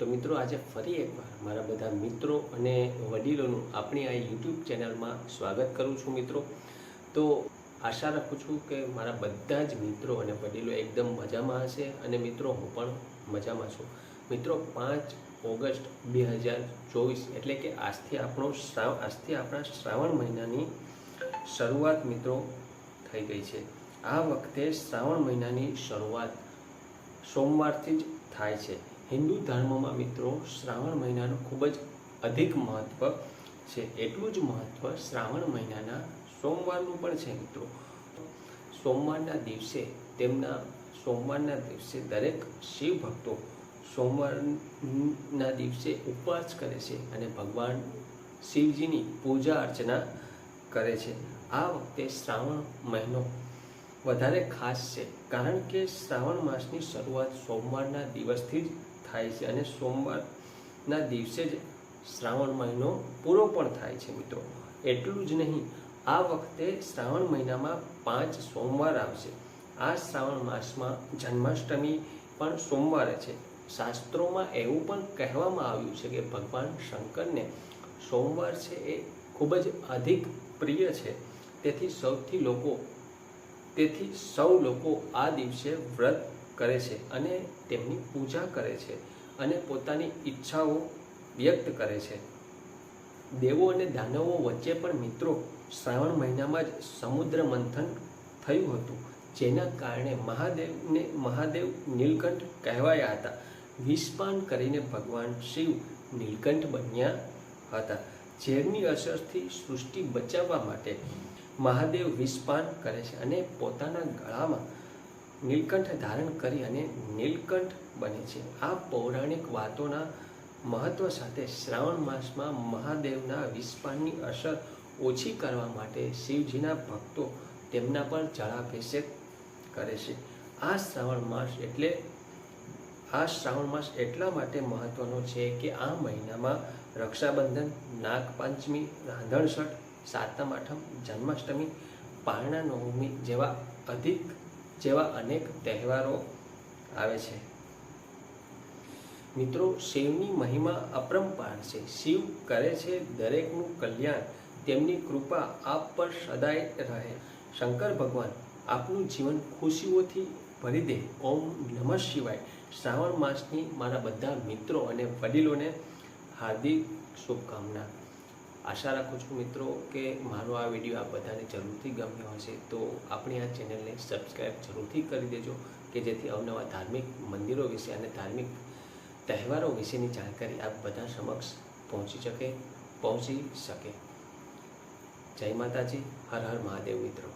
તો મિત્રો આજે ફરી એકવાર મારા બધા મિત્રો અને વડીલોનું આપણી આ યુટ્યુબ ચેનલમાં સ્વાગત કરું છું મિત્રો। તો આશા રાખું છું કે મારા બધા જ મિત્રો અને વડીલો એકદમ મજામાં હશે અને મિત્રો હું પણ મજામાં છું। મિત્રો 5 ઓગસ્ટ 2024 એટલે કે આજથી આપણા શ્રાવણ મહિનાની શરૂઆત મિત્રો થઈ ગઈ છે। આ વખતે શ્રાવણ મહિનાની શરૂઆત સોમવારથી જ થાય છે। हिंदू धर्म में मित्रों श्रावण महीना खूब ज अधिक महत्व है। एटलू ज महत्व श्रावण महीना सोमवार पण है मित्रों। सोमवार दिवसे दरेक शिव भक्तों सोमवार दिवसे उपवास करे छे अने भगवान शिवजी की पूजा अर्चना करे छे। आ वखते श्रावण महीनो वधारे खास है कारण के श्रावण मासनी शरूआत सोमवार दिवसथी थाय छे अने सोमवार दिवसे ज श्रावण महीनो पूरो पण थाय छे मित्रों। एटलुं ज नहीं, आ वखते श्रावण महीना में 5 सोमवार आवशे। आ श्रावण मास में जन्माष्टमी पण सोमवारे छे। शास्त्रों में एवुं पण कहेवामां आव्युं छे के भगवान शंकर ने सोमवार छे ए खूब ज अधिक प्रिय छे। तेथी सौ लोको आ दिवसे व्रत करे छे अने तेमनी पूजा करे छे अने पोतानी इच्छाओ व्यक्त करे छे। देवो अने दानवो वच्चे पण मित्रों श्रावण महीना में ज समुद्र मंथन थयुं हतुं, जेना कारणे महादेव नीलकंठ कहेवाया हता। विषपान करीने भगवान शिव नीलकंठ बन्या हता। झेरनी असरथी सृष्टि बचाववा माटे महादेव विषपान करे छे अने पोताना गळामां नीलकंठ धारण करी अने नीलकंठ बने छे। आ पौराणिक वातोना महत्व साथे श्रावण मास में महादेवना विषपाननी असर ओछी करवा माटे शिवजीना भक्तो तेमना पर जलाभिषेक करे छे। आ श्रावण मास एटला माटे महत्वनो छे कि आ महीनामां रक्षाबंधन, नागपंचमी, रांधणछठ, सातम आठम, जन्माष्टमी, पारणा नवमी जेवा अनेक तहेवारो आवे छे। मित्रों शिवनी महिमा अपरंपार छे। शिव करे छे दरेकनुं कल्याण, तेमनी कृपा आप पर सदाय रहे। शंकर भगवान आपनुं जीवन खुशीओथी भरी दे। ओम नमः शिवाय। श्रावण मासनी मारा बधा मित्रों अने वडीलोने हार्दिक शुभकामना। आशा राखुं छुं मित्रों के मारो आ विडियो आप बधाने जरूरथी गम्यो हशे तो अपनी आ चेनलने सब्सक्राइब जरूरथी करी देजो कि जेथी अवनवा धार्मिक मंदिरों विषे अने धार्मिक तहेवारों विशेनी जानकारी आप बधा समक्ष पहोंची सके। जय माताजी, हर हर महादेव मित्रों।